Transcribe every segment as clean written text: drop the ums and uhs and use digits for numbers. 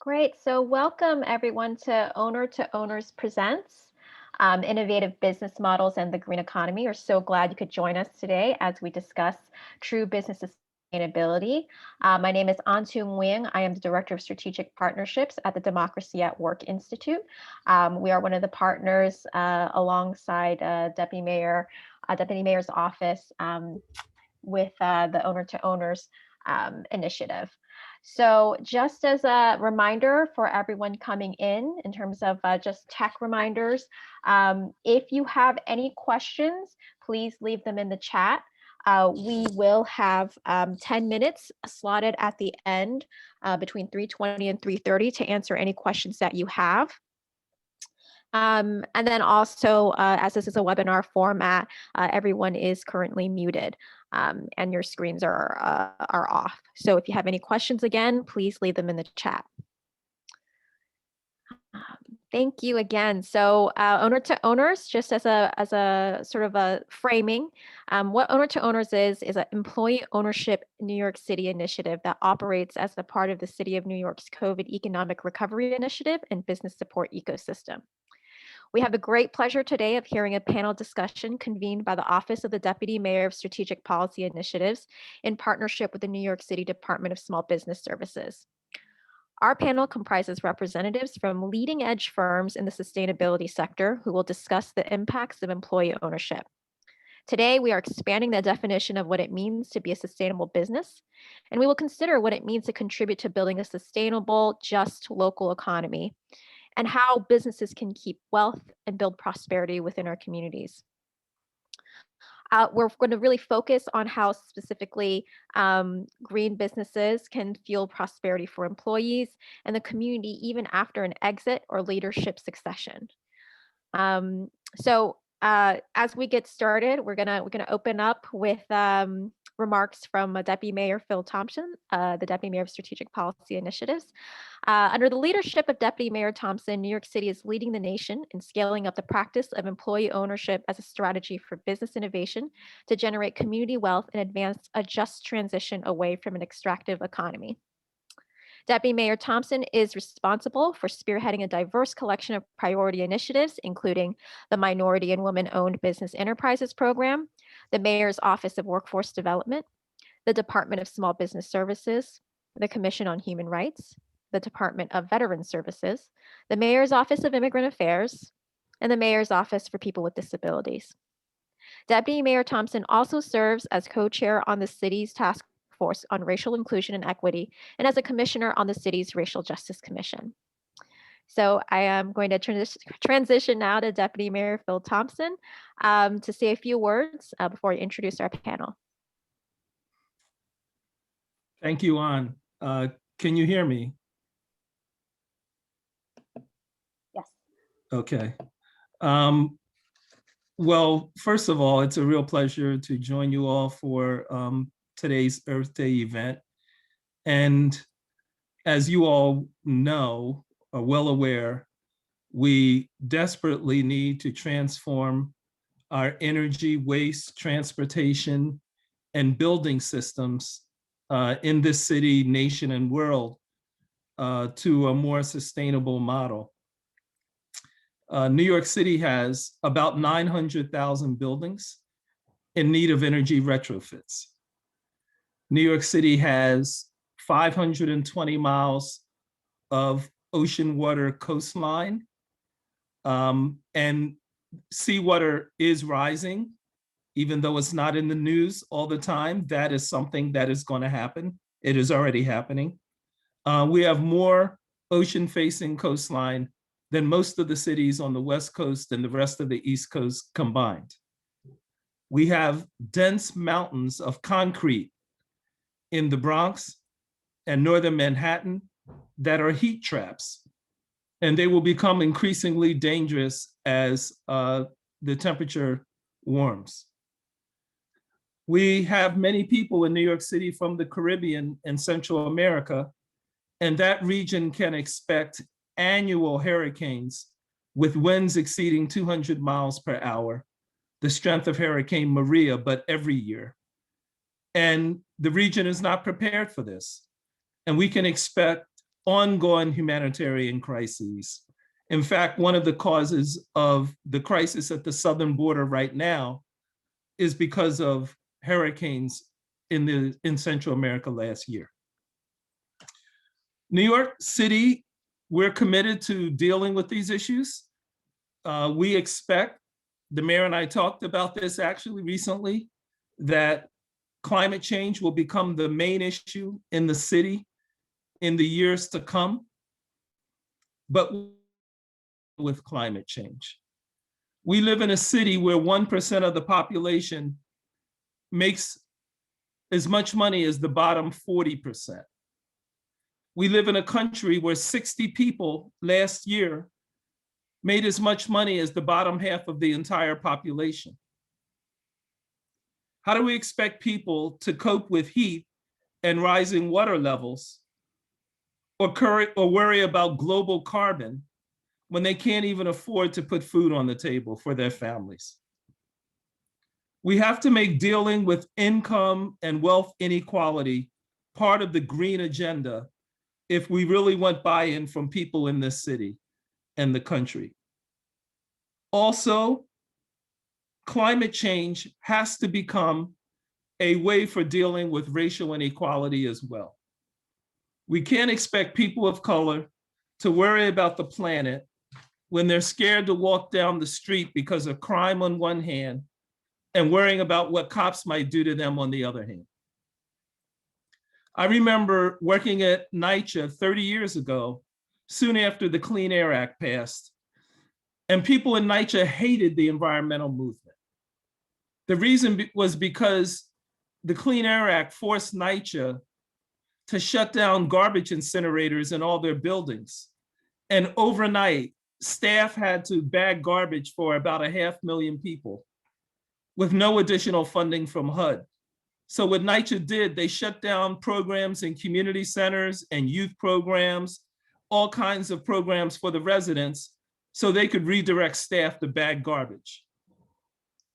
Great. So welcome everyone to Owners Presents Innovative Business Models and the Green Economy. We're so glad you could join us today as we discuss true business sustainability. My name is Antu Nguyen. I am the Director of Strategic Partnerships at the Democracy at Work Institute. We are one of the partners alongside Deputy Mayor's office with the Owner to Owners initiative. So just as a reminder for everyone coming in terms of just tech reminders, if you have any questions, please leave them in the chat. We will have 10 minutes slotted at the end between 3:20 and 3:30 to answer any questions that you have. And then also, as this is a webinar format, everyone is currently muted and your screens are off. So if you have any questions, again, please leave them in the chat. Thank you again. So Owner to Owners, just as a sort of a framing, what Owner to Owners is an employee ownership New York City initiative that operates as a part of the City of New York's COVID Economic Recovery Initiative and Business Support Ecosystem. We have the great pleasure today of hearing a panel discussion convened by the Office of the Deputy Mayor of Strategic Policy Initiatives in partnership with the New York City Department of Small Business Services. Our panel comprises representatives from leading edge firms in the sustainability sector who will discuss the impacts of employee ownership. Today, we are expanding the definition of what it means to be a sustainable business, and we will consider what it means to contribute to building a sustainable, just local economy, and how businesses can keep wealth and build prosperity within our communities. We're going to really focus on how specifically green businesses can fuel prosperity for employees and the community even after an exit or leadership succession. As we get started, we're gonna open up with remarks from Deputy Mayor Phil Thompson, the Deputy Mayor of Strategic Policy Initiatives. Under the leadership of Deputy Mayor Thompson, New York City is leading the nation in scaling up the practice of employee ownership as a strategy for business innovation to generate community wealth and advance a just transition away from an extractive economy. Deputy Mayor Thompson is responsible for spearheading a diverse collection of priority initiatives, including the Minority and Women-Owned Business Enterprises Program, the Mayor's Office of Workforce Development, the Department of Small Business Services, the Commission on Human Rights, the Department of Veterans Services, the Mayor's Office of Immigrant Affairs, and the Mayor's Office for People with Disabilities. Deputy Mayor Thompson also serves as co-chair on the city's task force on racial inclusion and equity, and as a commissioner on the city's Racial Justice Commission. So I am going to transition now to Deputy Mayor Phil Thompson to say a few words before I introduce our panel. Thank you, Ann. Can you hear me? Yes. Okay. Well, first of all, it's a real pleasure to join you all for today's Earth Day event. And as you all know, are well aware, we desperately need to transform our energy, waste, transportation, and building systems in this city, nation, and world to a more sustainable model. New York City has about 900,000 buildings in need of energy retrofits. New York City has 520 miles of ocean water coastline, and seawater is rising, even though it's not in the news all the time. That is something that is going to happen. It is already happening. We have more ocean-facing coastline than most of the cities on the West Coast and the rest of the East Coast combined. We have dense mountains of concrete in the Bronx and northern Manhattan that are heat traps, and they will become increasingly dangerous as the temperature warms. We have many people in New York City from the Caribbean and Central America, and that region can expect annual hurricanes with winds exceeding 200 miles per hour, the strength of Hurricane Maria, but every year. And the region is not prepared for this. And we can expect ongoing humanitarian crises. In fact, one of the causes of the crisis at the southern border right now is because of hurricanes in Central America last year. New York City, we're committed to dealing with these issues. We expect, the mayor and I talked about this actually recently, that climate change will become the main issue in the city in the years to come. But with climate change, we live in a city where 1% of the population makes as much money as the bottom 40%. We live in a country where 60 people last year made as much money as the bottom half of the entire population. How do we expect people to cope with heat and rising water levels, or worry about global carbon when they can't even afford to put food on the table for their families? We have to make dealing with income and wealth inequality part of the green agenda if we really want buy-in from people in this city and the country. Also, climate change has to become a way for dealing with racial inequality as well. We can't expect people of color to worry about the planet when they're scared to walk down the street because of crime on one hand and worrying about what cops might do to them on the other hand. I remember working at NYCHA 30 years ago, soon after the Clean Air Act passed, and people in NYCHA hated the environmental movement. The reason was because the Clean Air Act forced NYCHA to shut down garbage incinerators in all their buildings. And overnight, staff had to bag garbage for about 500,000 people with no additional funding from HUD. So what NYCHA did, they shut down programs in community centers and youth programs, all kinds of programs for the residents, so they could redirect staff to bag garbage.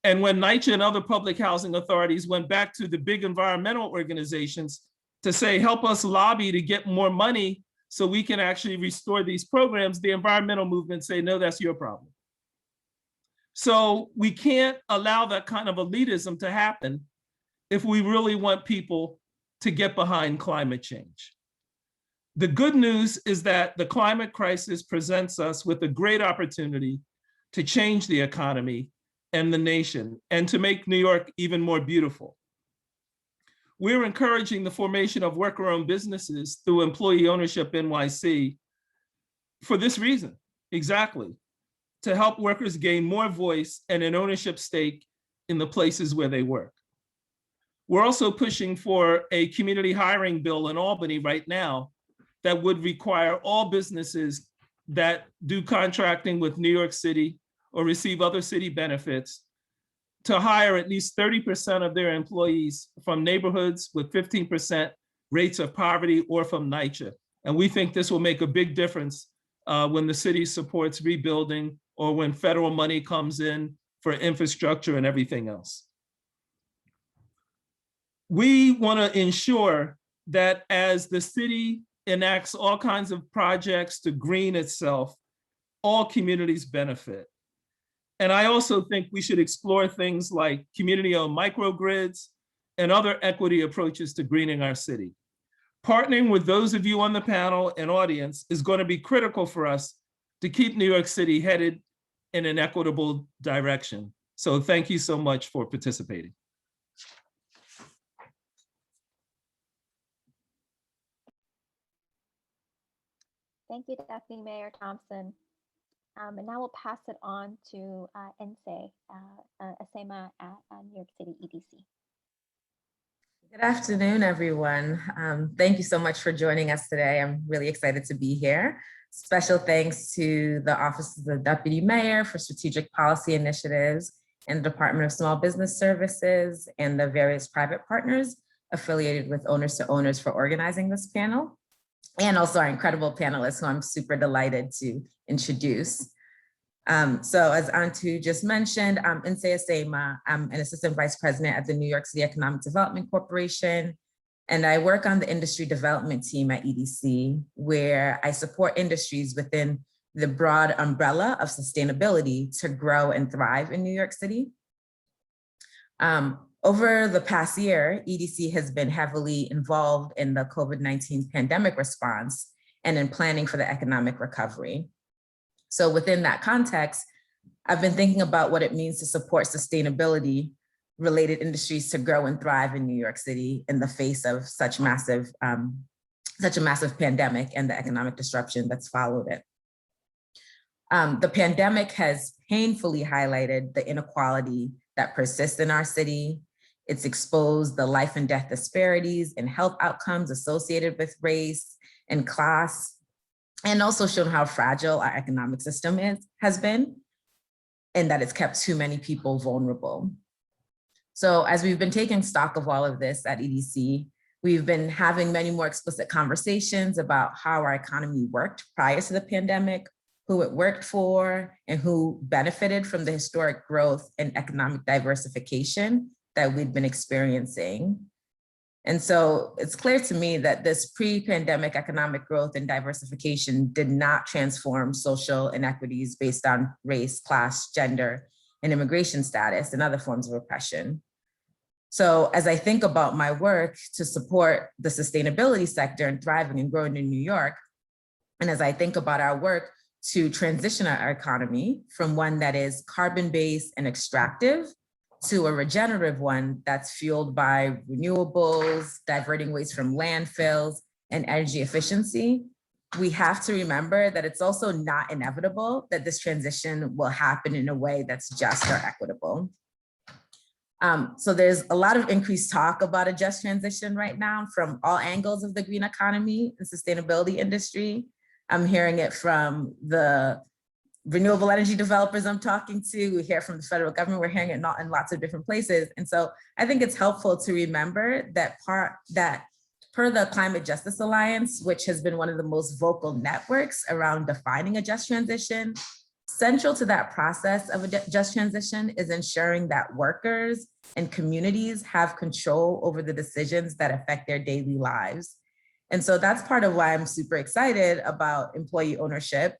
And when NYCHA and other public housing authorities went back to the big environmental organizations to say, help us lobby to get more money so we can actually restore these programs, the environmental movement say, no, that's your problem. So we can't allow that kind of elitism to happen if we really want people to get behind climate change. The good news is that the climate crisis presents us with a great opportunity to change the economy and the nation, and to make New York even more beautiful. We're encouraging the formation of worker-owned businesses through Employee Ownership NYC for this reason, exactly, to help workers gain more voice and an ownership stake in the places where they work. We're also pushing for a community hiring bill in Albany right now that would require all businesses that do contracting with New York City or receive other city benefits to hire at least 30% of their employees from neighborhoods with 15% rates of poverty or from NYCHA. And we think this will make a big difference when the city supports rebuilding or when federal money comes in for infrastructure and everything else. We want to ensure that as the city enacts all kinds of projects to green itself, all communities benefit. And I also think we should explore things like community-owned microgrids and other equity approaches to greening our city. Partnering with those of you on the panel and audience is going to be critical for us to keep New York City headed in an equitable direction. So thank you so much for participating. Thank you, Deputy Mayor Thompson. And now we'll pass it on to Nsé Asema at New York City EDC. Good afternoon, everyone. Thank you so much for joining us today. I'm really excited to be here. Special thanks to the Office of the Deputy Mayor for Strategic Policy Initiatives and the Department of Small Business Services and the various private partners affiliated with Owners to Owners for organizing this panel. And also our incredible panelists who I'm super delighted to introduce. So as Antu just mentioned, I'm Nsé Asema. I'm an Assistant Vice President at the New York City Economic Development Corporation. And I work on the industry development team at EDC, where I support industries within the broad umbrella of sustainability to grow and thrive in New York City. Over the past year, EDC has been heavily involved in the COVID-19 pandemic response and in planning for the economic recovery. So within that context, I've been thinking about what it means to support sustainability related industries to grow and thrive in New York City in the face of such a massive pandemic and the economic disruption that's followed it. The pandemic has painfully highlighted the inequality that persists in our city. It's exposed the life and death disparities and health outcomes associated with race and class, and also shown how fragile our economic system has been, and that it's kept too many people vulnerable. So as we've been taking stock of all of this at EDC, we've been having many more explicit conversations about how our economy worked prior to the pandemic, who it worked for, and who benefited from the historic growth and economic diversification that we'd been experiencing. And so it's clear to me that this pre-pandemic economic growth and diversification did not transform social inequities based on race, class, gender, and immigration status and other forms of oppression. So as I think about my work to support the sustainability sector and thriving and growing in New York, and as I think about our work to transition our economy from one that is carbon-based and extractive to a regenerative one that's fueled by renewables, diverting waste from landfills, and energy efficiency, we have to remember that it's also not inevitable that this transition will happen in a way that's just or equitable. So there's a lot of increased talk about a just transition right now from all angles of the green economy and sustainability industry. I'm hearing it from the renewable energy developers I'm talking to. We hear it from the federal government. We're hearing it not in lots of different places. And so I think it's helpful to remember that per the Climate Justice Alliance, which has been one of the most vocal networks around defining a just transition, central to that process of a just transition is ensuring that workers and communities have control over the decisions that affect their daily lives. And so that's part of why I'm super excited about employee ownership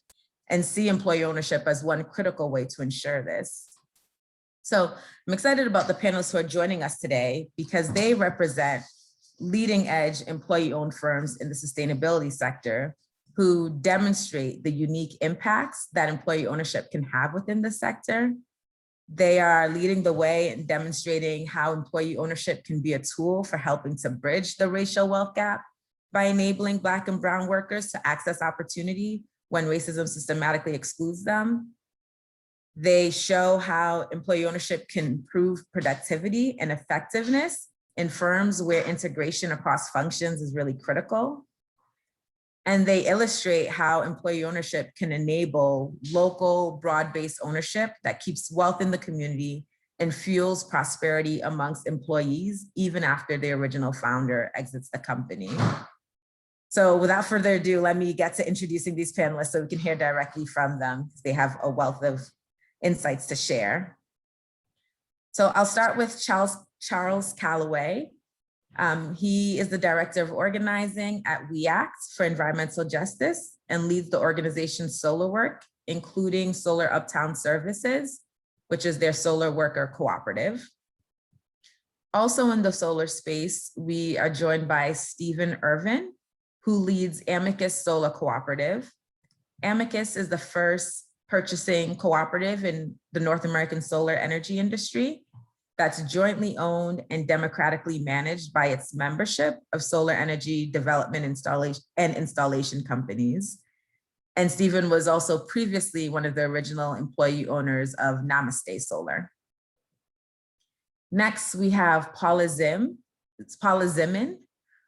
and see employee ownership as one critical way to ensure this. So I'm excited about the panelists who are joining us today because they represent leading edge employee-owned firms in the sustainability sector who demonstrate the unique impacts that employee ownership can have within the sector. They are leading the way in demonstrating how employee ownership can be a tool for helping to bridge the racial wealth gap by enabling Black and Brown workers to access opportunity when racism systematically excludes them. They show how employee ownership can improve productivity and effectiveness in firms where integration across functions is really critical. And they illustrate how employee ownership can enable local, broad-based ownership that keeps wealth in the community and fuels prosperity amongst employees, even after the original founder exits the company. So without further ado, let me get to introducing these panelists so we can hear directly from them. They have a wealth of insights to share. So I'll start with Charles Calloway. He is the Director of Organizing at We Act for Environmental Justice and leads the organization's solar work, including Solar Uptown Services, which is their solar worker cooperative. Also in the solar space, we are joined by Stephen Irvin, who leads Amicus Solar Cooperative. Amicus is the first purchasing cooperative in the North American solar energy industry that's jointly owned and democratically managed by its membership of solar energy development installation companies. And Stephen was also previously one of the original employee owners of Namaste Solar. Next, we have Paula Zimin,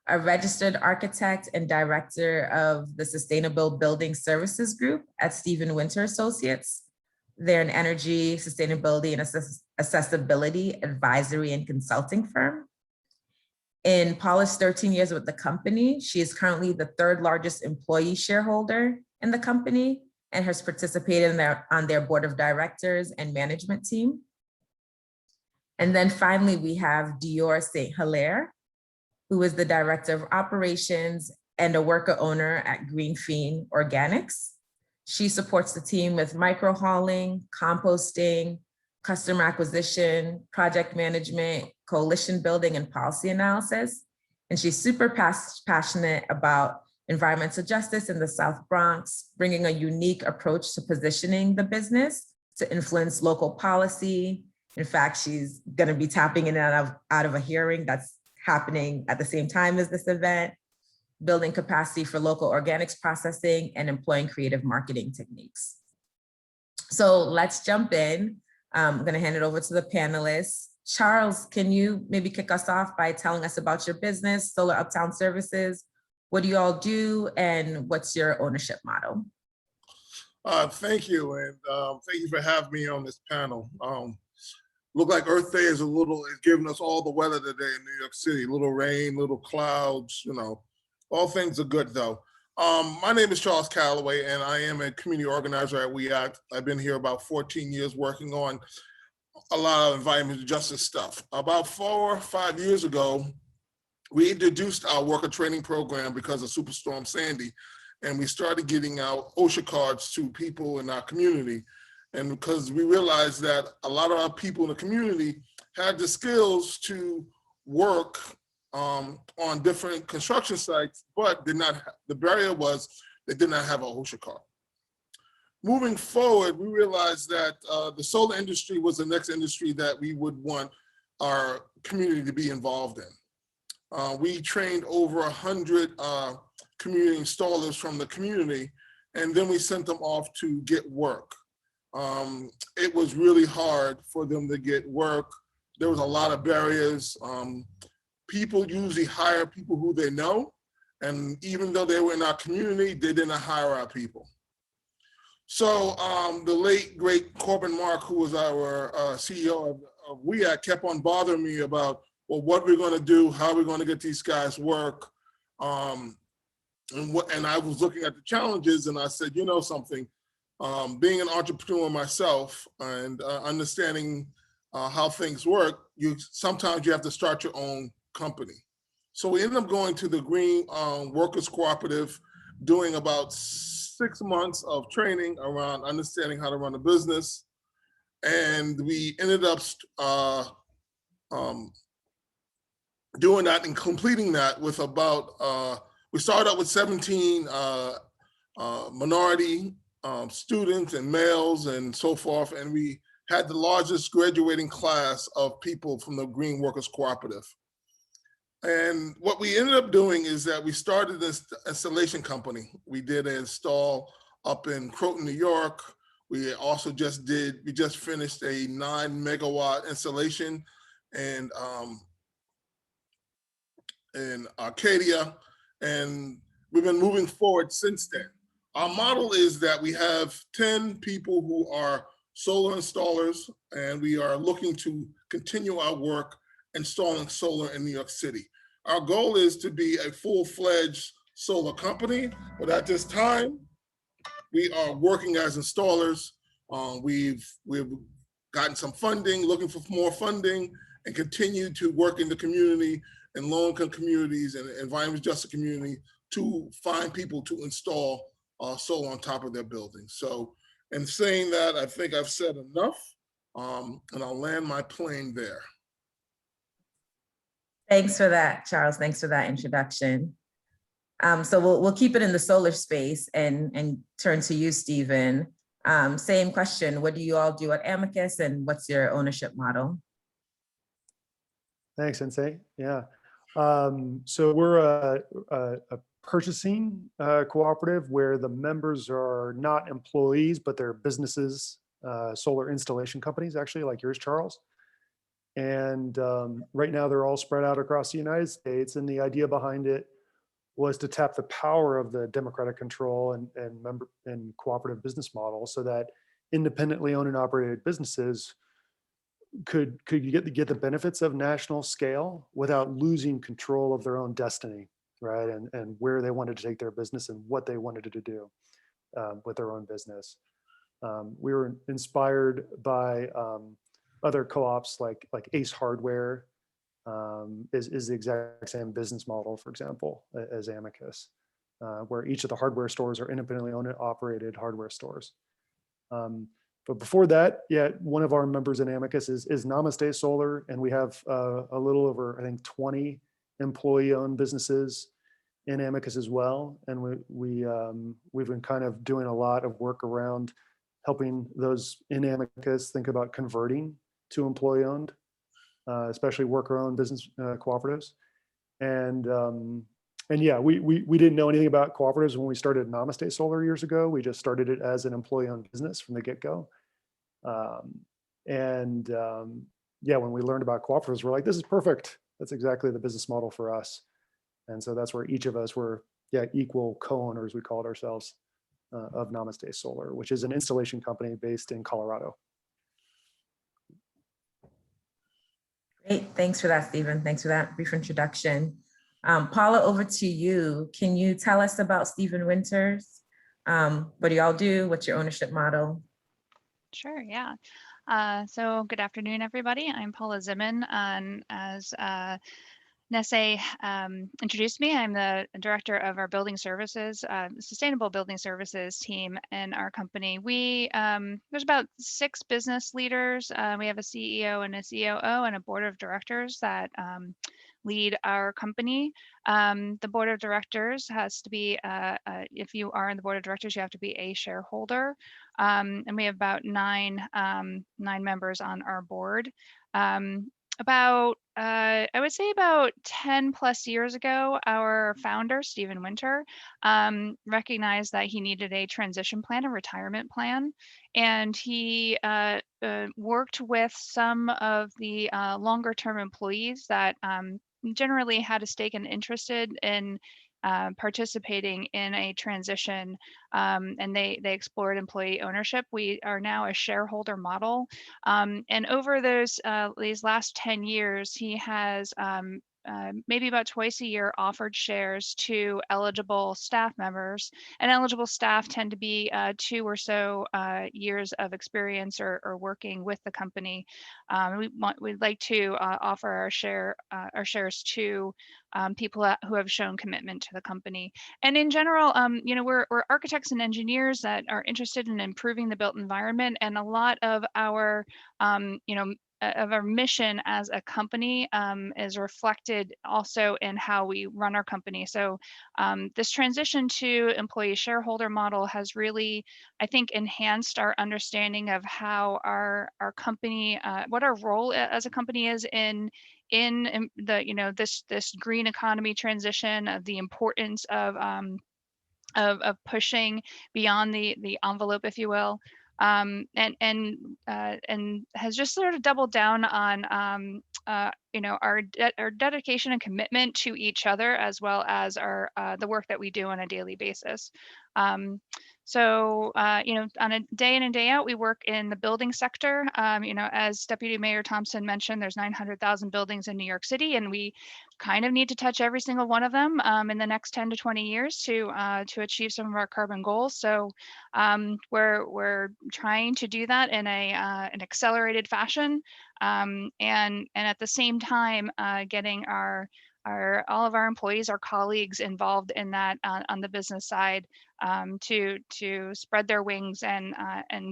a registered architect and director of the Sustainable Building Services Group at Stephen Winter Associates. They're an energy, sustainability, and accessibility advisory and consulting firm. In Paula's 13 years with the company, she is currently the third largest employee shareholder in the company and has participated on their board of directors and management team. And then finally, we have Dior St. Hilaire. who is the Director of Operations and a worker owner at Greenfield Organics. She supports the team with micro hauling, composting, customer acquisition, project management, coalition building, and policy analysis. And she's super passionate about environmental justice in the South Bronx, bringing a unique approach to positioning the business to influence local policy. In fact, she's going to be tapping in and out of a hearing that's happening at the same time as this event, building capacity for local organics processing, and employing creative marketing techniques. So let's jump in. I'm going to hand it over to the panelists. Charles, can you maybe kick us off by telling us about your business, Solar Uptown Services? What do you all do, and what's your ownership model? Thank you, and thank you for having me on this panel. Look like Earth Day is giving us all the weather today in New York City. Little rain, little clouds, you know, all things are good though. My name is Charles Calloway, and I am a community organizer at We Act. I've been here about 14 years working on a lot of environmental justice stuff. About 4 or 5 years ago, we introduced our worker training program because of Superstorm Sandy, and we started getting out OSHA cards to people in our community. And because we realized that a lot of our people in the community had the skills to work on different construction sites, but the barrier was they did not have a OSHA card. Moving forward, we realized that the solar industry was the next industry that we would want our community to be involved in. We trained over 100 community installers from the community, and then we sent them off to get work. It was really hard for them to get work. There was a lot of barriers. People usually hire people who they know, and even though they were in our community, they didn't hire our people. So the late, great Corbin Mark, who was our CEO of We Act, kept on bothering me about, well, what we're going to do, how we're going to get these guys work. And I was looking at the challenges, and I said, you know something, being an entrepreneur myself and understanding how things work, sometimes you have to start your own company. So we ended up going to the Green Workers Cooperative, doing about 6 months of training around understanding how to run a business. And we ended up doing that and completing that with about, we started out with 17 minority students and males and so forth. And we had the largest graduating class of people from the Green Workers Cooperative. And what we ended up doing is that we started this installation company. We did an install up in Croton, New York. We also just finished a 9 megawatt installation in Arcadia. And we've been moving forward since then. Our model is that we have 10 people who are solar installers, and we are looking to continue our work installing solar in New York City. Our goal is to be a full-fledged solar company, but at this time, we are working as installers. We've gotten some funding, looking for more funding, and continue to work in the community and low-income communities and environmental justice community to find people to install solar on top of their buildings. So in saying that, I think I've said enough, and I'll land my plane there. Thanks for that, Charles. Thanks for that introduction. So we'll keep it in the solar space and turn to you, Stephen. Same question, what do you all do at Amicus, and what's your ownership model? Thanks, Sensei. Yeah. So we're a purchasing cooperative where the members are not employees, but they're businesses, solar installation companies, actually, like yours, Charles. And right now they're all spread out across the United States. And the idea behind it was to tap the power of the democratic control and cooperative business model so that independently owned and operated businesses could get the benefits of national scale without losing control of their own destiny, right? And where they wanted to take their business and what they wanted to do with their own business. We were inspired by other co-ops like Ace Hardware is the exact same business model, for example, as Amicus, where each of the hardware stores are independently owned and operated hardware stores. But before that, yeah, one of our members in Amicus is Namaste Solar, and we have a little over, I think, 20 employee-owned businesses in Amicus as well. And we've been kind of doing a lot of work around helping those in Amicus think about converting to employee-owned, especially worker-owned business cooperatives. And yeah, we didn't know anything about cooperatives when we started Namaste Solar years ago. We just started it as an employee-owned business from the get-go. Yeah, when we learned about cooperatives, we're like, this is perfect. That's exactly the business model for us. And so that's where each of us were, yeah, equal co-owners, we called ourselves, of Namaste Solar, which is an installation company based in Colorado. Great, thanks for that, Stephen. Thanks for that brief introduction. Paula, over to you. Can you tell us about Stephen Winters? What do y'all do? What's your ownership model? Sure, yeah. So good afternoon, everybody. I'm Paula Zimmern, and as Nesse introduced me, I'm the director of our building services, sustainable building services team in our company. There's about 6 business leaders. We have a CEO and a COO and a board of directors that lead our company. The board of directors has to be, if you are in the board of directors, you have to be a shareholder. And we have about 9 members on our board. I would say about 10 plus years ago, our founder, Stephen Winter, recognized that he needed a transition plan, a retirement plan. And he worked with some of the longer term employees that generally had a stake and interested in participating in a transition, and they explored employee ownership. We are now a shareholder model, and over these last 10 years, he has maybe about twice a year offered shares to eligible staff members, and eligible staff tend to be 2 or so years of experience or working with the company. We'd like to offer our shares to people who have shown commitment to the company. And in general, we're architects and engineers that are interested in improving the built environment, and a lot of our of our mission as a company is reflected also in how we run our company. So this transition to employee shareholder model has really, I think, enhanced our understanding of how our company, what our role as a company is in the this green economy transition, of the importance of pushing beyond the envelope, if you will. And has just sort of doubled down on our dedication and commitment to each other, as well as our the work that we do on a daily basis. So on a day in and day out, we work in the building sector. As Deputy Mayor Thompson mentioned, there's 900,000 buildings in New York City, and we kind of need to touch every single one of them in the next 10 to 20 years to achieve some of our carbon goals. So we're trying to do that in an accelerated fashion, and at the same time getting all of our employees, our colleagues involved in that on the business side, to spread their wings and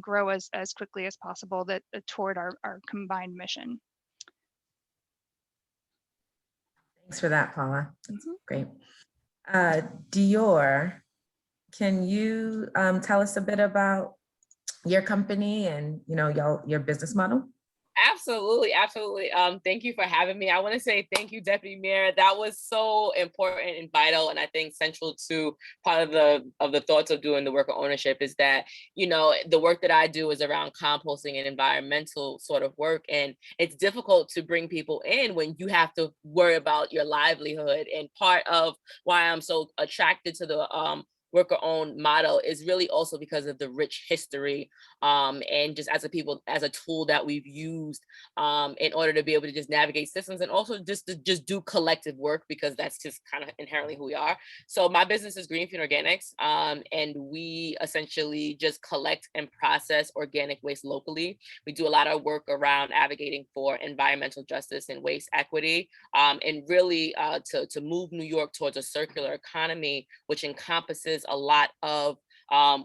grow as quickly as possible toward our combined mission. Thanks for that, Paula. That's great. Dior, can you tell us a bit about your company and your business model? Absolutely. Thank you for having me. I want to say thank you, Deputy Mayor. That was so important and vital, and I think central to part of the thoughts of doing the work of ownership is that the work that I do is around composting and environmental sort of work, and it's difficult to bring people in when you have to worry about your livelihood. And part of why I'm so attracted to the worker-owned model is really also because of the rich history and just as a tool that we've used in order to be able to just navigate systems and also just to just do collective work, because that's just kind of inherently who we are. So my business is Green Feed Organics, and we essentially just collect and process organic waste locally. We do a lot of work around advocating for environmental justice and waste equity, and really to move New York towards a circular economy, which encompasses a lot of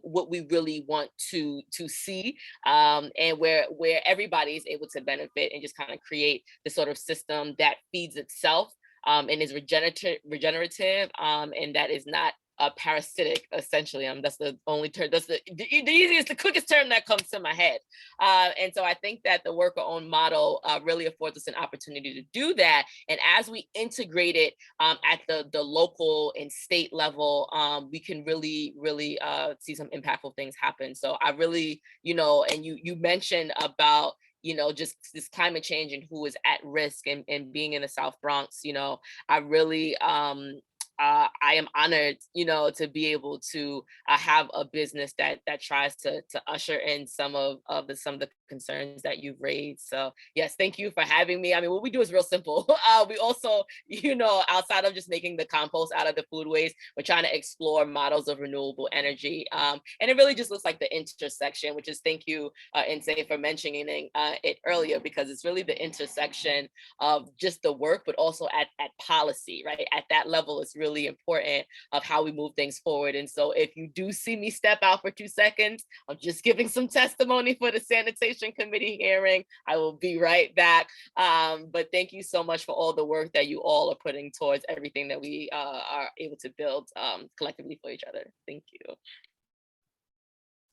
what we really want to see, and where everybody is able to benefit and just kind of create the sort of system that feeds itself and is regenerative, and that is not parasitic, essentially. That's the only term, that's the easiest, the quickest term that comes to my head. And so I think that the worker-owned model really affords us an opportunity to do that. And as we integrate it at the local and state level, we can really see some impactful things happen. So I really, and you mentioned about just this climate change and who is at risk, and being in the South Bronx, I really, I am honored, to be able to have a business that tries to usher in some of the concerns that you've raised. So yes, thank you for having me. I mean, what we do is real simple. We also, outside of just making the compost out of the food waste, we're trying to explore models of renewable energy. And it really just looks like the intersection, which is, thank you, Inse, for mentioning it earlier, because it's really the intersection of just the work, but also at policy, right? At that level, it's really important of how we move things forward. And so if you do see me step out for 2 seconds, I'm just giving some testimony for the sanitation committee hearing. I will be right back. But thank you so much for all the work that you all are putting towards everything that we are able to build collectively for each other. Thank you.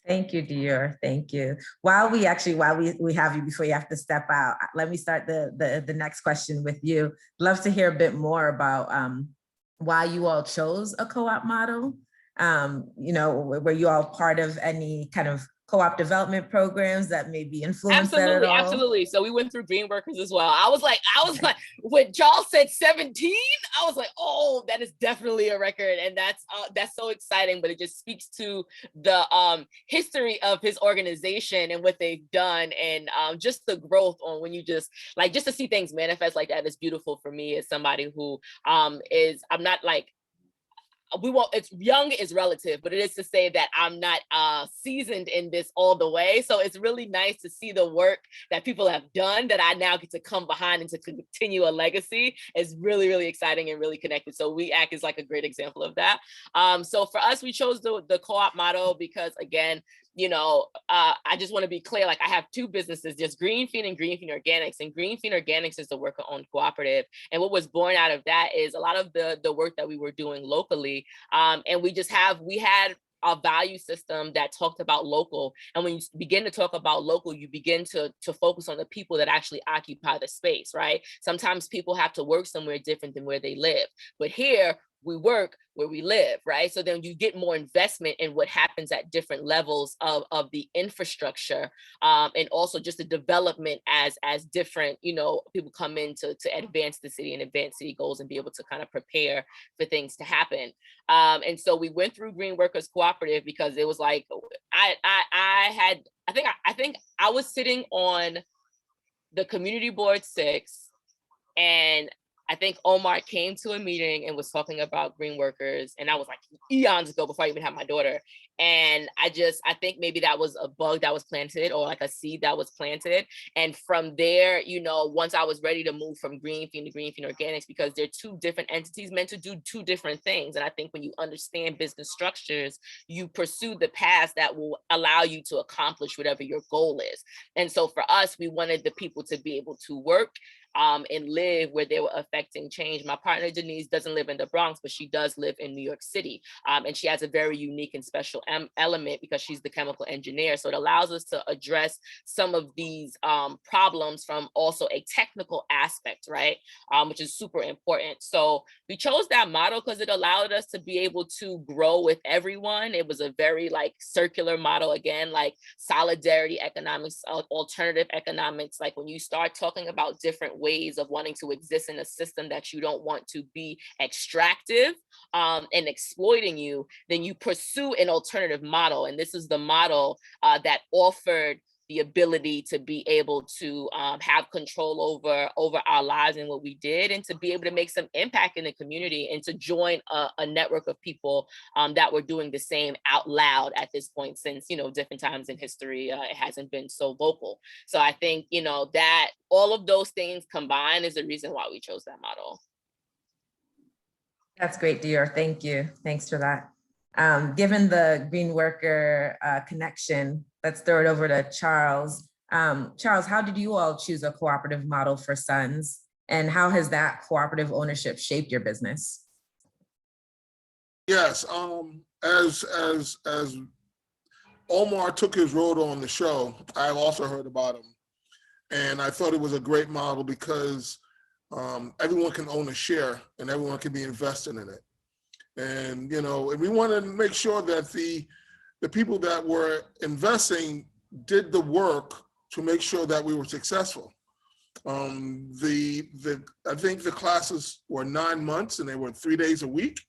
Thank you, Dior. Thank you. While we have you before you have to step out, let me start the next question with you. Love to hear a bit more about why you all chose a co-op model. Were you all part of any kind of co-op development programs that may be influenced that at all? Absolutely. So we went through Green Workers as well. I was like, when Charles said 17, I was like, oh, that is definitely a record. And that's so exciting, but it just speaks to the history of his organization and what they've done, and just the growth on when you just to see things manifest like that is beautiful for me as somebody who I'm not like, it's young is relative, but it is to say that I'm not seasoned in this all the way. So it's really nice to see the work that people have done that I now get to come behind and to continue a legacy. Is really, really exciting and really connected. So we act as like a great example of that. So for us, we chose the co-op model because, again, I just want to be clear, like I have 2 businesses, there's Green Feed and Green Feed Organics, and Green Feed Organics is the worker-owned cooperative. And what was born out of that is a lot of the work that we were doing locally. And we had a value system that talked about local. And when you begin to talk about local, you begin to focus on the people that actually occupy the space, right? Sometimes people have to work somewhere different than where they live. But here, we work where we live, right? So then you get more investment in what happens at different levels of the infrastructure, and also just the development as different, people come in to advance the city and advance city goals and be able to kind of prepare for things to happen. And so we went through Green Workers Cooperative because it was like, I think I was sitting on the community board 6, and I think Omar came to a meeting and was talking about green workers, and that was like eons ago before I even had my daughter. And I think maybe that was a bug that was planted, or like a seed that was planted. And from there, once I was ready to move from Green Feed to Green Feed Organics, because they're 2 different entities meant to do 2 different things. And I think when you understand business structures, you pursue the paths that will allow you to accomplish whatever your goal is. And so for us, we wanted the people to be able to work and live where they were affecting change. My partner Denise doesn't live in the Bronx, but she does live in New York City. And she has a very unique and special element because she's the chemical engineer. So it allows us to address some of these problems from also a technical aspect, right? Which is super important. So we chose that model because it allowed us to be able to grow with everyone. It was a very circular model, again, like solidarity economics, alternative economics. Like when you start talking about different ways of wanting to exist in a system that you don't want to be extractive and exploiting you, then you pursue an alternative model. And this is the model that offered the ability to be able to have control over our lives and what we did, and to be able to make some impact in the community, and to join a network of people that were doing the same out loud at this point, since, you know, different times in history, it hasn't been so vocal. So I think, you know, that all of those things combined is the reason why we chose that model. That's great, Dior. Thank you. Thanks for that. Given the green worker connection, let's throw it over to Charles. Charles, how did you all choose a cooperative model for Sons, and how has that cooperative ownership shaped your business? Yes, as Omar took his role on the show, I've also heard about him, and I thought it was a great model because everyone can own a share and everyone can be invested in it. And, you know, and we want to make sure that the people that were investing did the work to make sure that we were successful. I think the classes were 9 months and they were 3 days a week.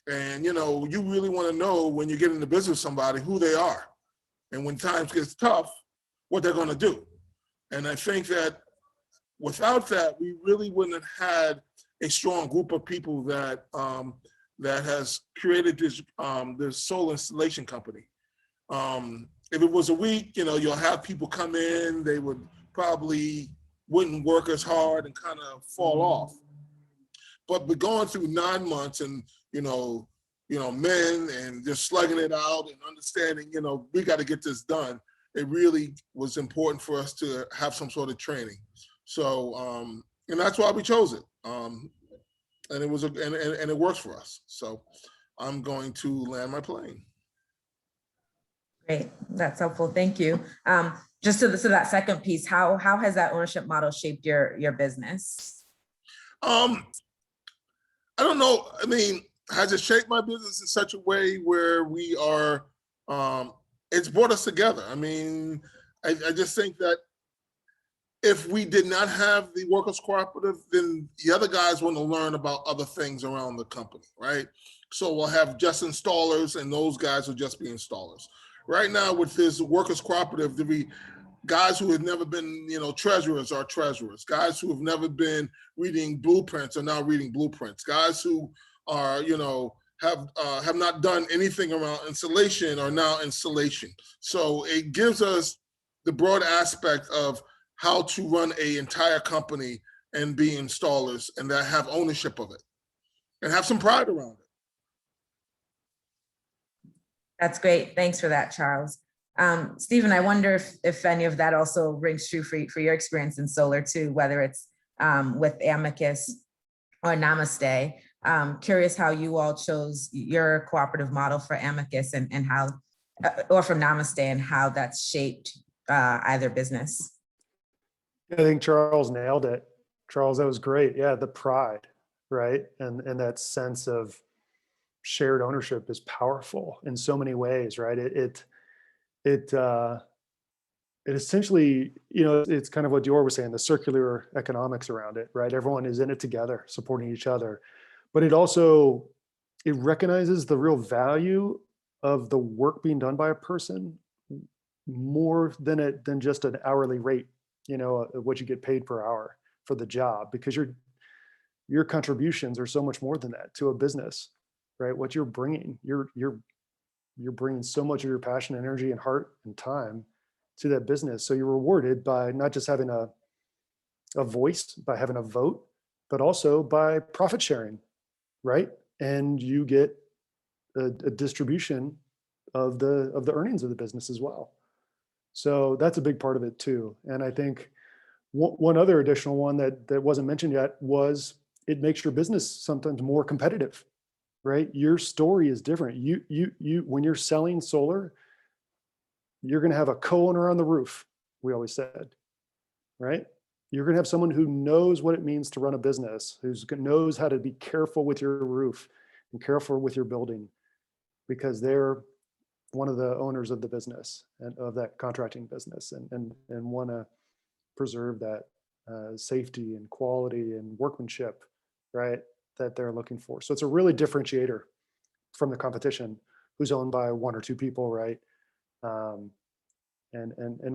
And, you know, you really want to know when you get into business with somebody who they are, and when times gets tough, what they're going to do. And I think that without that, we really wouldn't have had a strong group of people that that has created this solar installation company. If it was a week, you know, you'll have people come in, they would probably wouldn't work as hard and kind of fall off. But going through 9 months and, you know, men and just slugging it out and understanding, you know, we got to get this done. It really was important for us to have some sort of training. So, and that's why we chose it. And it was and it works for us. So I'm going to land my plane. Great, that's helpful. Thank you. Just to that second piece, how has that ownership model shaped your business? I don't know. I mean, has it shaped my business in such a way where we are? It's brought us together. I mean, I just think that if we did not have the workers cooperative, then the other guys want to learn about other things around the company, right? So we'll have just installers, and those guys will just be installers. Right now with this workers cooperative, there'll be guys who have never been, you know, treasurers are treasurers. Guys who have never been reading blueprints are now reading blueprints. Guys who are, you know, have not done anything around installation are now installation. So it gives us the broad aspect of how to run an entire company and be installers, and that have ownership of it and have some pride around it. That's great. Thanks for that, Charles. Stephen, I wonder if any of that also rings true for your experience in solar too, whether it's with Amicus or Namaste. Curious how you all chose your cooperative model for Amicus and how, or from Namaste, and how that's shaped either business. I think Charles nailed it. Charles, that was great. Yeah, the pride, right? And that sense of shared ownership is powerful in so many ways, right? It essentially, you know, it's kind of what Dior was saying, the circular economics around it, right? Everyone is in it together, supporting each other. But it recognizes the real value of the work being done by a person more than just an hourly rate, you know, what you get paid per hour for the job, because your contributions are so much more than that to a business, right? What you're bringing, you're bringing so much of your passion, energy, and heart and time to that business. So you're rewarded by not just having a voice, by having a vote, but also by profit sharing, right? And you get a distribution of the earnings of the business as well. So that's a big part of it too. And I think one other additional one that wasn't mentioned yet was it makes your business sometimes more competitive, right? Your story is different. You when you're selling solar, you're going to have a co-owner on the roof, we always said, right? You're going to have someone who knows what it means to run a business, who knows how to be careful with your roof and careful with your building, because they're one of the owners of the business and of that contracting business, and want to preserve that safety and quality and workmanship, right, that they're looking for. So it's a really differentiator from the competition, who's owned by one or two people, right? And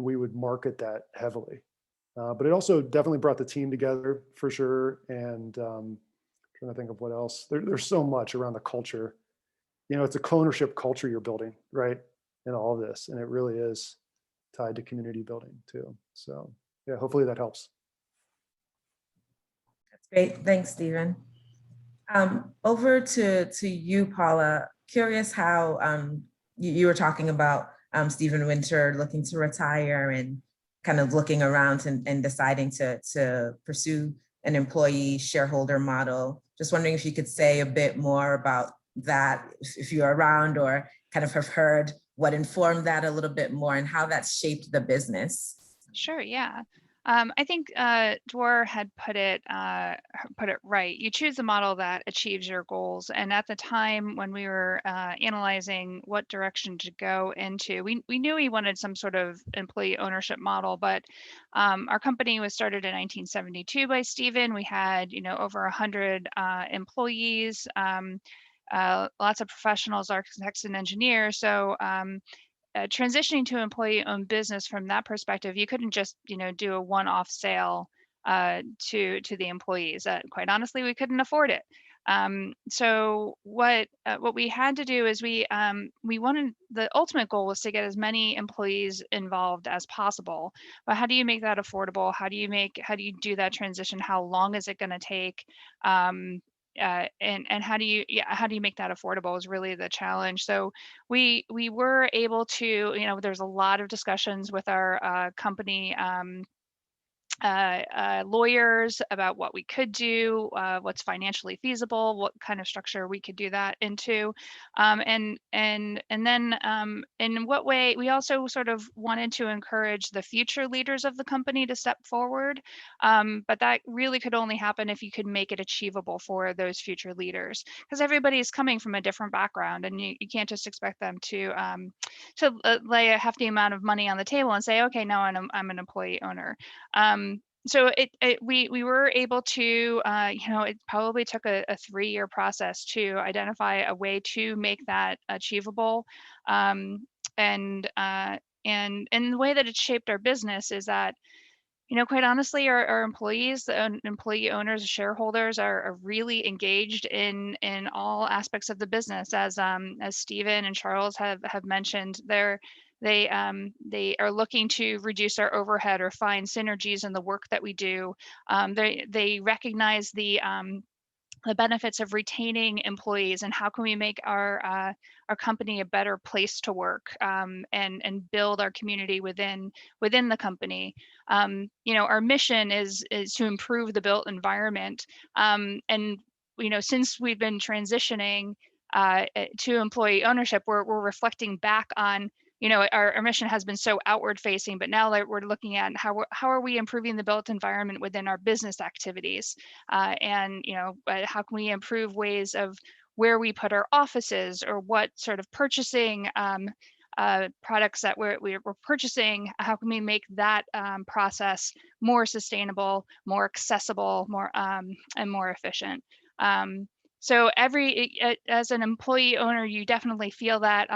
we would market that heavily. But it also definitely brought the team together for sure. And trying to think of what else. There's so much around the culture. You know, it's a co-ownership culture you're building, right? In all of this, and it really is tied to community building too. So yeah, hopefully that helps. That's great. Thanks, Stephen. Over to you, Paula. Curious how you were talking about Stephen Winter looking to retire and kind of looking around and deciding to pursue an employee shareholder model. Just wondering if you could say a bit more about that, if you're around or kind of have heard what informed that a little bit more and how that's shaped the business. Sure, yeah. I think Dwar had put it right. You choose a model that achieves your goals. And at the time when we were analyzing what direction to go into, we knew we wanted some sort of employee ownership model, but our company was started in 1972 by Stephen. We had, over 100 employees, lots of professionals, architects and engineers. So transitioning to employee-owned business from that perspective, you couldn't just do a one-off sale to the employees. Quite honestly, we couldn't afford it. So what we had to do is we wanted, the ultimate goal was to get as many employees involved as possible. But how do you make that affordable? How do you do that transition? How long is it going to take? And how do you make that affordable is really the challenge. So we were able to, there's a lot of discussions with our company lawyers about what we could do, what's financially feasible, what kind of structure we could do that into, and then in what way we also sort of wanted to encourage the future leaders of the company to step forward, but that really could only happen if you could make it achievable for those future leaders, because everybody's coming from a different background, and you can't just expect them to lay a hefty amount of money on the table and say, okay, now I'm an employee owner. So we were able to, it probably took a 3-year process to identify a way to make that achievable. And the way that it shaped our business is that, quite honestly, our employees, the employee owners, shareholders are really engaged in all aspects of the business. As Stephen and Charles have mentioned, they are looking to reduce our overhead or find synergies in the work that we do. They recognize the benefits of retaining employees and how can we make our company a better place to work, and build our community within the company. Our mission is to improve the built environment, and since we've been transitioning to employee ownership, we're reflecting back on, our mission has been so outward facing, but now that we're looking at how are we improving the built environment within our business activities, and how can we improve ways of where we put our offices, or what sort of purchasing products that we're purchasing, how can we make that process more sustainable, more accessible, more and more efficient. So as an employee owner, you definitely feel that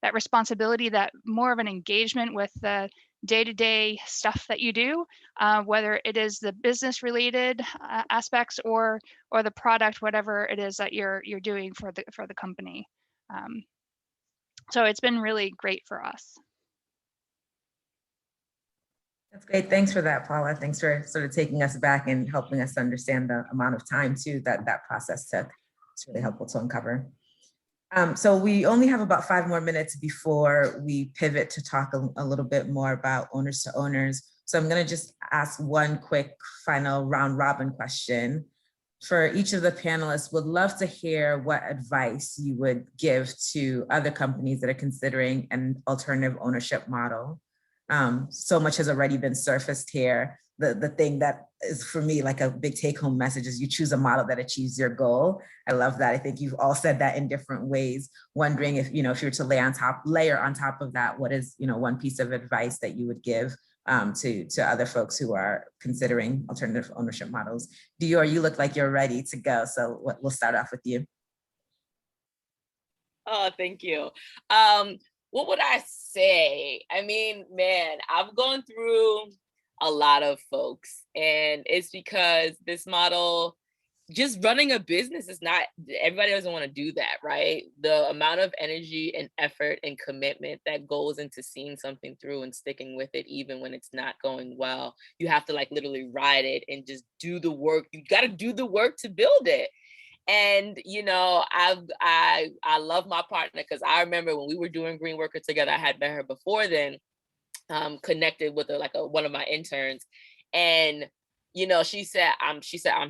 that responsibility, that more of an engagement with the day-to-day stuff that you do, whether it is the business related aspects or the product, whatever it is that you're doing for the company. So it's been really great for us. That's great. Thanks for that, Paula. Thanks for sort of taking us back and helping us understand the amount of time too that process took. It's really helpful to uncover. So we only have about 5 more minutes before we pivot to talk a little bit more about owners to owners. So I'm going to just ask one quick final round robin question. For each of the panelists, would love to hear what advice you would give to other companies that are considering an alternative ownership model. So much has already been surfaced here. The thing that is for me like a big take home message is you choose a model that achieves your goal. I love that. I think you've all said that in different ways. Wondering if, if you were to layer on top of that, what is, one piece of advice that you would give to other folks who are considering alternative ownership models. Dior, you look like you're ready to go. So we'll start off with you. Oh, thank you. What would I say? I mean, man, I've gone through a lot of folks, and it's because this model, just running a business is not, everybody doesn't want to do that, right? The amount of energy and effort and commitment that goes into seeing something through and sticking with it, even when it's not going well, you have to like literally ride it and just do the work. You got to do the work to build it. And you know, I love my partner, because I remember when we were doing Green Worker together, I had met her before then, connected with one of my interns, and you know, she said I'm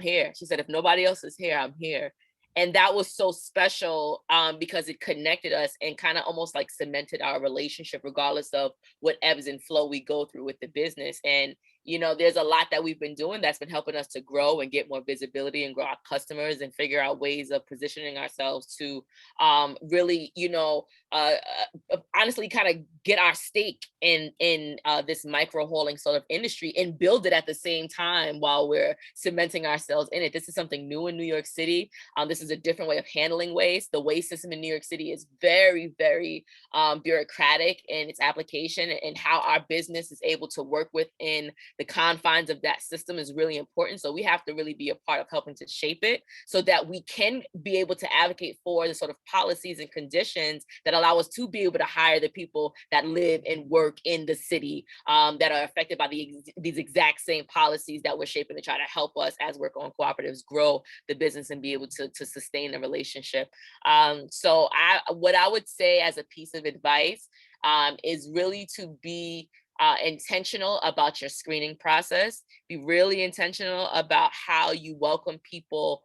here. She said, if nobody else is here, I'm here. And that was so special, because it connected us and kind of almost like cemented our relationship, regardless of what ebbs and flow we go through with the business. And you know, there's a lot that we've been doing that's been helping us to grow and get more visibility and grow our customers and figure out ways of positioning ourselves to really, you know, honestly kind of get our stake in this micro hauling sort of industry and build it at the same time while we're cementing ourselves in it. This is something new in New York City. This is a different way of handling waste. The waste system in New York City is very, very bureaucratic in its application, and how our business is able to work within the confines of that system is really important. So we have to really be a part of helping to shape it so that we can be able to advocate for the sort of policies and conditions that allow us to be able to hire the people that live and work in the city, that are affected by these exact same policies that we're shaping to try to help us as worker-owned cooperatives grow the business and be able to sustain the relationship. So what I would say as a piece of advice is really to be intentional about your screening process. Be really intentional about how you welcome people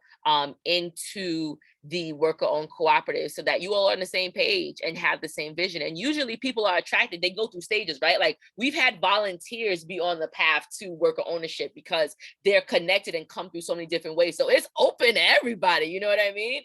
into the worker-owned cooperative, so that you all are on the same page and have the same vision. And usually people are attracted, they go through stages, right? Like we've had volunteers be on the path to worker ownership because they're connected and come through so many different ways. So it's open to everybody, you know what I mean?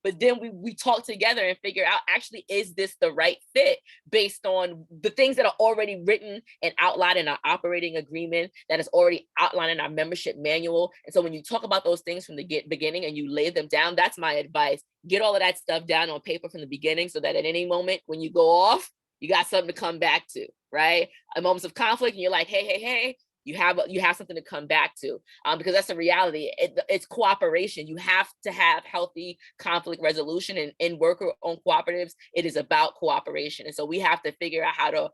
But then we talk together and figure out, actually, is this the right fit based on the things that are already written and outlined in our operating agreement, that is already outlined in our membership manual. And so when you talk about those things from the beginning and you lay them down, that's my advice. Get all of that stuff down on paper from the beginning, so that at any moment when you go off, you got something to come back to, right? At moments of conflict, and you're like, hey, you have something to come back to, because that's the reality. It's cooperation. You have to have healthy conflict resolution, and in worker-owned cooperatives, it is about cooperation. And so we have to figure out how to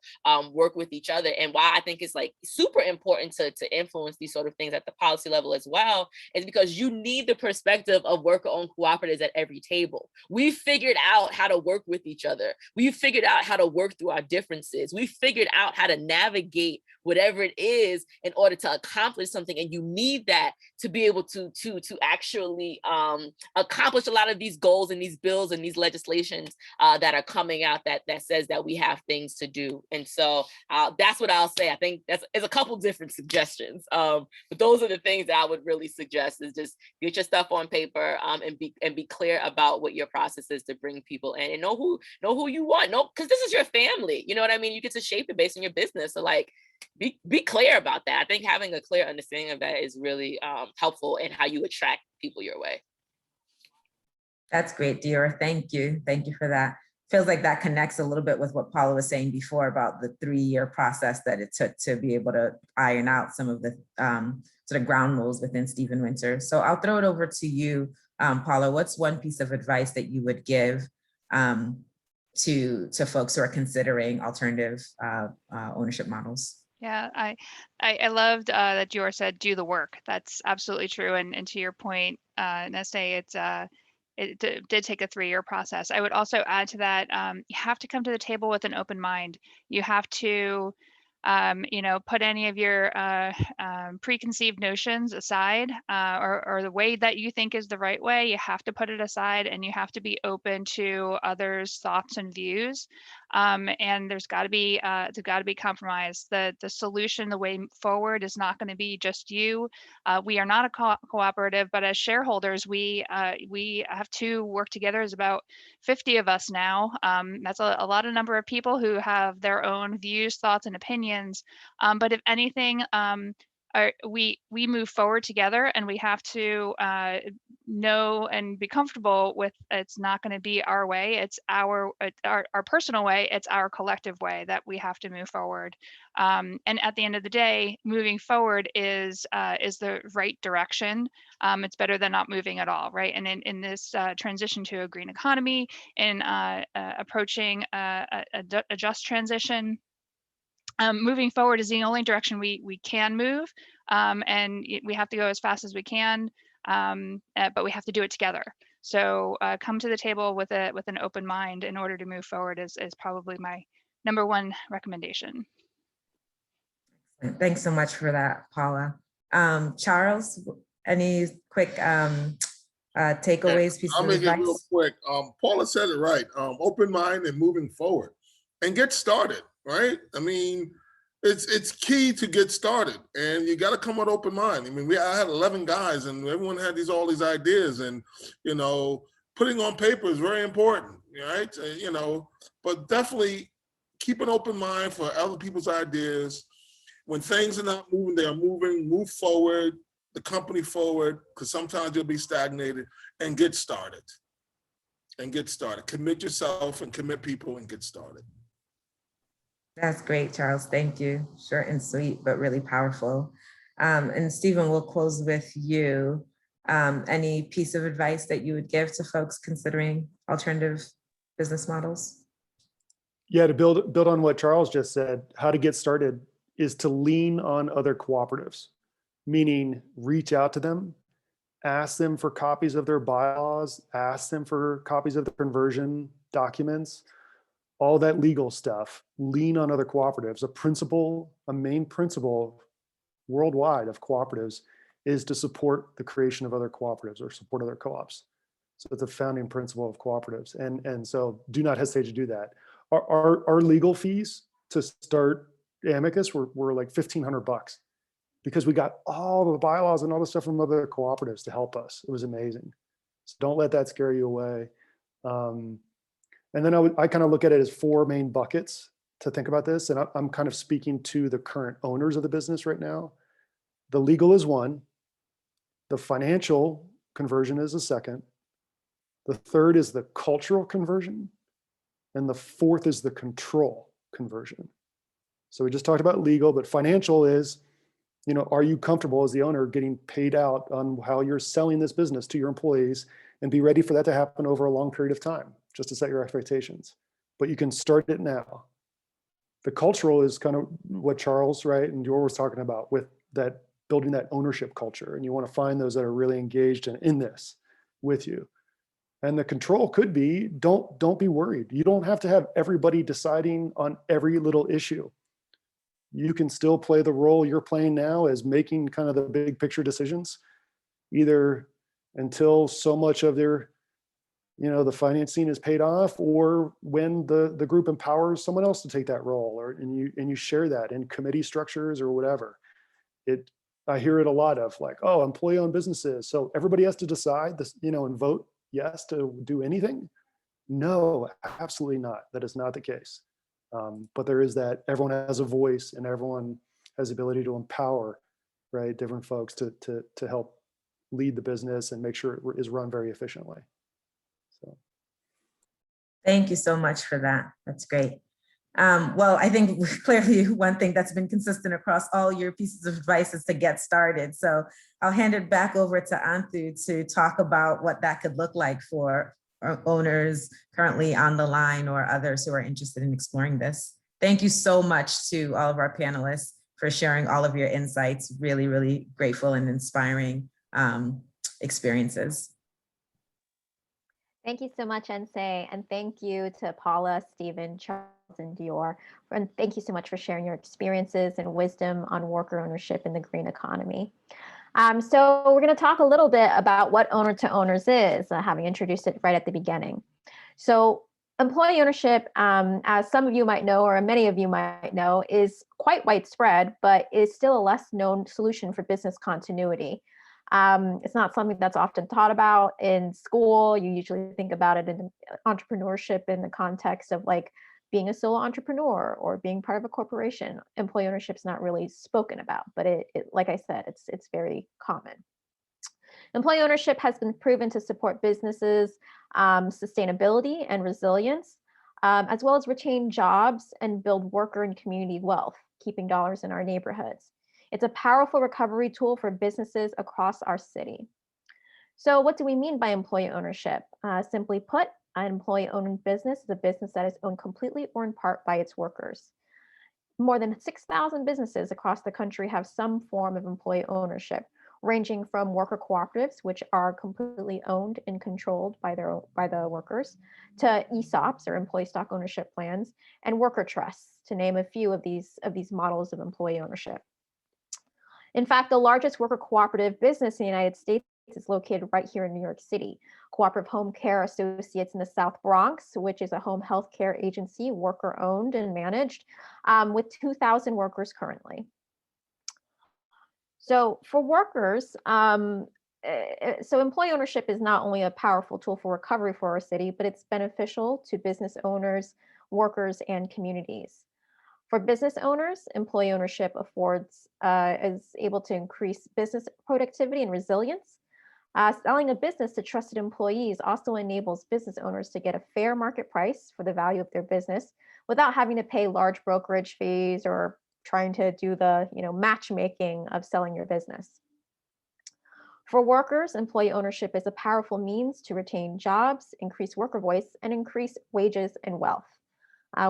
work with each other. And why I think it's like super important to influence these sort of things at the policy level as well, is because you need the perspective of worker-owned cooperatives at every table. We've figured out how to work with each other. We've figured out how to work through our differences. We've figured out how to navigate whatever it is in order to accomplish something. And you need that to be able to actually accomplish a lot of these goals and these bills and these legislations that are coming out that says that we have things to do. And so that's what I'll say. I think there's a couple different suggestions, but those are the things that I would really suggest, is just get your stuff on paper, and be clear about what your process is to bring people in, and know who you want. Because this is your family, you know what I mean? You get to shape it based on your business. So like, be clear about that. I think having a clear understanding of that is really helpful in how you attract people your way. That's great, Dior. Thank you. Thank you for that. Feels like that connects a little bit with what Paula was saying before about the 3-year process that it took to be able to iron out some of the sort of ground rules within Stephen Winter. So I'll throw it over to you, Paula. What's one piece of advice that you would give to folks who are considering alternative ownership models? Yeah, I loved that Dior said, do the work. That's absolutely true. And to your point, Neste, it did take a 3-year process. I would also add to that, you have to come to the table with an open mind. You have to, put any of your preconceived notions aside, or the way that you think is the right way. You have to put it aside, and you have to be open to others' thoughts and views. And there's got to be compromise. The solution, the way forward, is not going to be just you. We are not a cooperative, but as shareholders, we have to work together. There's about 50 of us now. That's a lot of number of people who have their own views, thoughts, and opinions. opinions. But if anything, we move forward together, and we have to know and be comfortable with it's not going to be our way. It's our personal way. It's our collective way that we have to move forward. And at the end of the day, moving forward is the right direction. It's better than not moving at all, right? And in this transition to a green economy, in approaching a just transition, moving forward is the only direction we can move, and we have to go as fast as we can, but we have to do it together. So come to the table with an open mind in order to move forward is probably my number one recommendation. Thanks so much for that, Paula. Charles, any quick takeaways, pieces I'll of make it real advice? quick. Paula said it right. Open mind and moving forward, and get started. Right? I mean, it's key to get started, and you got to come with open mind. I mean, I had 11 guys, and everyone had all these ideas, and putting on paper is very important, right? But definitely keep an open mind for other people's ideas. When things are not moving, they are moving. Move forward, the company forward, because sometimes you'll be stagnated, and get started. Commit yourself and commit people and get started. That's great, Charles. Thank you. Short and sweet, but really powerful. And Stephen, we'll close with you. Any piece of advice that you would give to folks considering alternative business models? Yeah, to build on what Charles just said, how to get started is to lean on other cooperatives, meaning reach out to them, ask them for copies of their bylaws, ask them for copies of the conversion documents, all that legal stuff. Lean on other cooperatives. A main principle worldwide of cooperatives is to support the creation of other cooperatives or support other co-ops. So it's a founding principle of cooperatives. And so do not hesitate to do that. Our legal fees to start Amicus were like $1,500 because we got all the bylaws and all the stuff from other cooperatives to help us. It was amazing. So don't let that scare you away. And then I kind of look at it as 4 main buckets to think about this. And I'm kind of speaking to the current owners of the business right now. The legal is 1. The financial conversion is a 2nd. The 3rd is the cultural conversion. And the 4th is the control conversion. So we just talked about legal, but financial is, are you comfortable as the owner getting paid out on how you're selling this business to your employees, and be ready for that to happen over a long period of time, just to set your expectations. But you can start it now. The cultural is kind of what Charles, right, and Dior was talking about with that, building that ownership culture. And you want to find those that are really engaged in this with you. And the control could be, don't be worried. You don't have to have everybody deciding on every little issue. You can still play the role you're playing now as making kind of the big picture decisions, either until so much of their, the financing is paid off, or when the group empowers someone else to take that role, and you share that in committee structures or whatever. I hear it a lot of like, oh, employee-owned businesses, so everybody has to decide this, and vote yes to do anything. No, absolutely not. That is not the case. But there is that everyone has a voice, and everyone has the ability to empower, right, different folks to help lead the business and make sure it is run very efficiently. So. Thank you so much for that. That's great. Well, I think clearly one thing that's been consistent across all your pieces of advice is to get started. So I'll hand it back over to Anthu to talk about what that could look like for owners currently on the line or others who are interested in exploring this. Thank you so much to all of our panelists for sharing all of your insights. Really, really grateful and inspiring experiences. Thank you so much, Ense, and thank you to Paula, Stephen, Charles, and Dior. And thank you so much for sharing your experiences and wisdom on worker ownership in the green economy. So we're going to talk a little bit about what owner to owners is, having introduced it right at the beginning. So employee ownership, as some of you might know, or many of you might know, is quite widespread, but is still a less known solution for business continuity. It's not something that's often taught about in school. You usually think about it in entrepreneurship in the context of like being a solo entrepreneur or being part of a corporation. Employee ownership is not really spoken about, but like I said, it's very common. Employee ownership has been proven to support businesses' sustainability and resilience, as well as retain jobs and build worker and community wealth, keeping dollars in our neighborhoods. It's a powerful recovery tool for businesses across our city. So what do we mean by employee ownership? Simply put, an employee-owned business is a business that is owned completely or in part by its workers. More than 6,000 businesses across the country have some form of employee ownership, ranging from worker cooperatives, which are completely owned and controlled by the workers, to ESOPs or employee stock ownership plans, and worker trusts, to name a few of these models of employee ownership. In fact, the largest worker cooperative business in the United States is located right here in New York City. Cooperative Home Care Associates in the South Bronx, which is a home health care agency, worker owned and managed, with 2,000 workers currently. So for workers, so employee ownership is not only a powerful tool for recovery for our city, but it's beneficial to business owners, workers, and communities. For business owners, employee ownership is able to increase business productivity and resilience. Selling a business to trusted employees also enables business owners to get a fair market price for the value of their business without having to pay large brokerage fees or trying to do the matchmaking of selling your business. For workers, employee ownership is a powerful means to retain jobs, increase worker voice, and increase wages and wealth.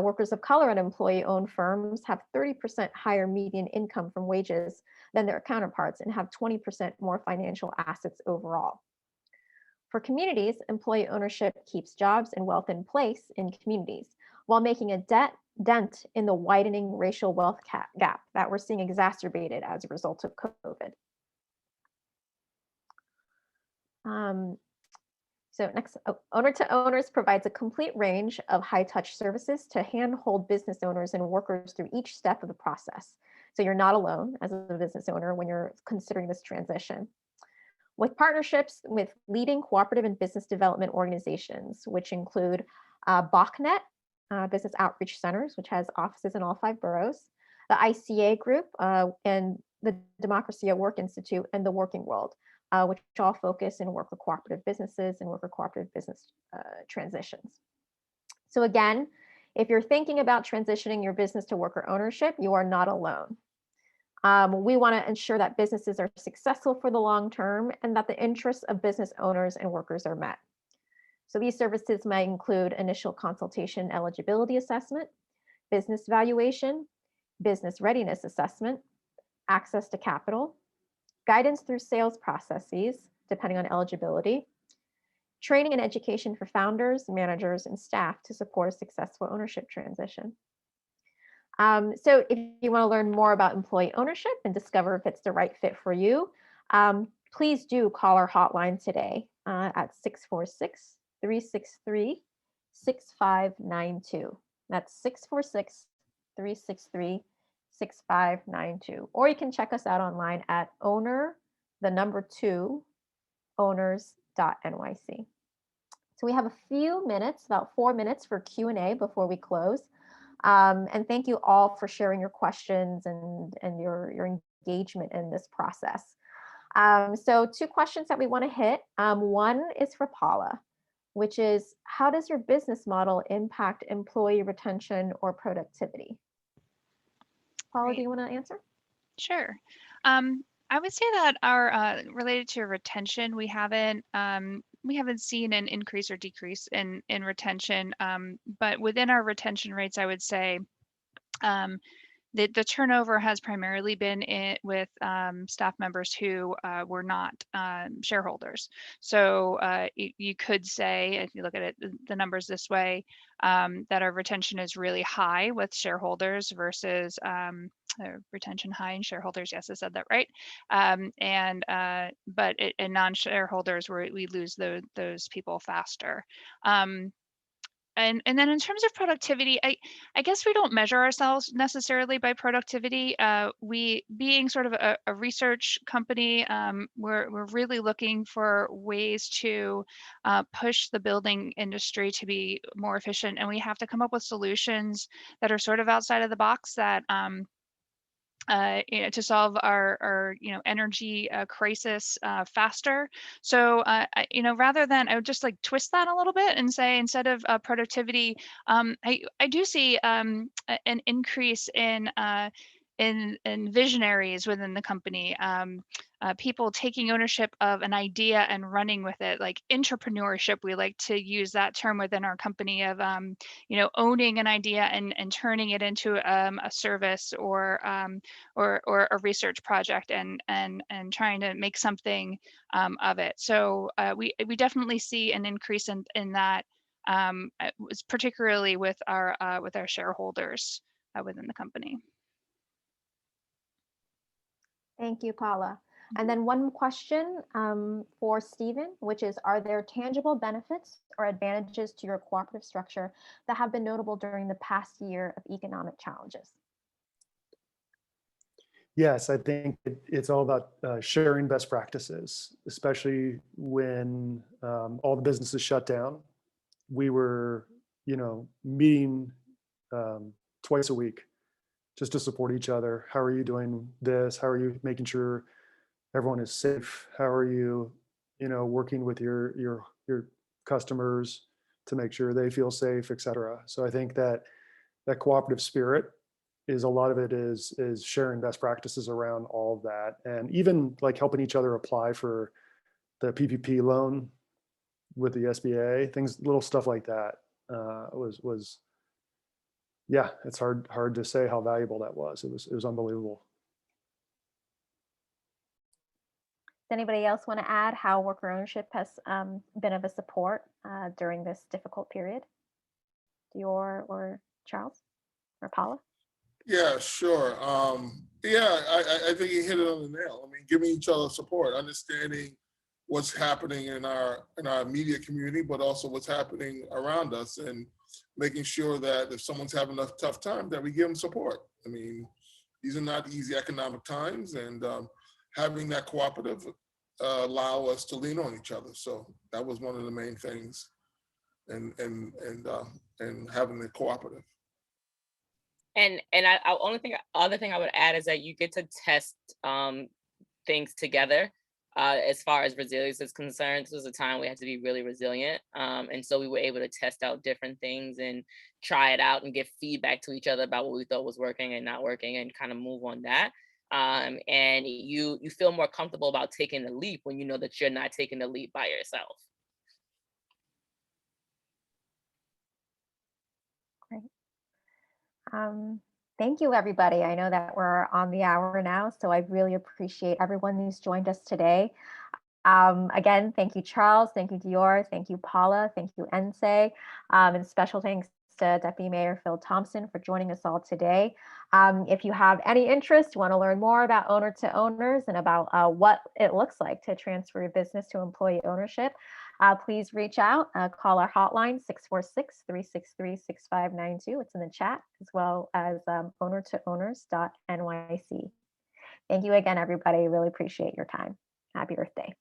Workers of color in employee-owned firms have 30% higher median income from wages than their counterparts and have 20% more financial assets overall. For communities, employee ownership keeps jobs and wealth in place in communities while making a dent in the widening racial wealth gap that we're seeing exacerbated as a result of COVID. So next, Owner to Owners provides a complete range of high-touch services to handhold business owners and workers through each step of the process. So you're not alone as a business owner when you're considering this transition. With partnerships with leading cooperative and business development organizations, which include BACnet, Business Outreach Centers, which has offices in all 5 boroughs, the ICA Group, and the Democracy at Work Institute, and the Working World, which all focus in worker cooperative businesses and worker cooperative business transitions. So again, if you're thinking about transitioning your business to worker ownership, you are not alone. We want to ensure that businesses are successful for the long term and that the interests of business owners and workers are met. So these services might include initial consultation eligibility assessment, business valuation, business readiness assessment, access to capital, guidance through sales processes, depending on eligibility, training and education for founders, managers, and staff to support a successful ownership transition. So if you want to learn more about employee ownership and discover if it's the right fit for you, please do call our hotline today at 646-363-6592. That's 646-363-6592. Or you can check us out online at owners.nyc. So we have a few minutes, about 4 minutes for Q&A before we close. And thank you all for sharing your questions and your engagement in this process. So 2 questions that we want to hit. One is for Paula, which is, how does your business model impact employee retention or productivity? Paula, do you want to answer? Sure. I would say that our related to retention, we haven't seen an increase or decrease in retention, but within our retention rates, I would say the turnover has primarily been with staff members who were not shareholders. So you could say, if you look at it, the numbers this way, that our retention is really high with shareholders versus retention high in shareholders. Yes, I said that right. But in non-shareholders, we lose those people faster. and then in terms of productivity, I guess we don't measure ourselves necessarily by productivity. We being sort of a research company, we're really looking for ways to push the building industry to be more efficient, and we have to come up with solutions that are sort of outside of the box that to solve our energy crisis faster. So rather than, I would just like twist that a little bit and say, instead of productivity, I do see an increase in visionaries within the company, people taking ownership of an idea and running with it, like entrepreneurship. We like to use that term within our company of owning an idea and turning it into a service or a research project and trying to make something of it. So we definitely see an increase in that, particularly with our shareholders within the company. Thank you, Paula. And then one question for Stephen, which is, are there tangible benefits or advantages to your cooperative structure that have been notable during the past year of economic challenges? Yes, I think it's all about sharing best practices, especially when all the businesses shut down. We were, meeting twice a week just to support each other. How are you doing this? How are you making sure everyone is safe? How are you, working with your customers to make sure they feel safe, et cetera. So I think that cooperative spirit is, a lot of it is sharing best practices around all of that, and even like helping each other apply for the PPP loan with the SBA, things, little stuff like that was yeah, it's hard to say how valuable that was. It was unbelievable. Does anybody else want to add how worker ownership has been of a support during this difficult period? Dior or Charles or Paula? Yeah, sure. I think you hit it on the nail. I mean, giving each other support, understanding what's happening in our immediate community, but also what's happening around us, and making sure that if someone's having a tough time, that we give them support. I mean, these are not easy economic times, and having that cooperative allow us to lean on each other. So that was one of the main things, and having the cooperative. And other thing I would add is that you get to test things together. As far as resilience is concerned, this was a time we had to be really resilient. And so we were able to test out different things and try it out and give feedback to each other about what we thought was working and not working, and kind of move on that. And you feel more comfortable about taking the leap when you know that you're not taking the leap by yourself. Great. Thank you, everybody. I know that we're on the hour now, so I really appreciate everyone who's joined us today. Again, thank you, Charles. Thank you, Dior. Thank you, Paula. Thank you, Ense. And special thanks to Deputy Mayor Phil Thompson for joining us all today. If you have any interest, want to learn more about owner to owners and about what it looks like to transfer your business to employee ownership, please reach out, call our hotline 646-363-6592. It's in the chat, as well as ownertoowners.nyc. Thank you again, everybody. Really appreciate your time. Happy Earth Day.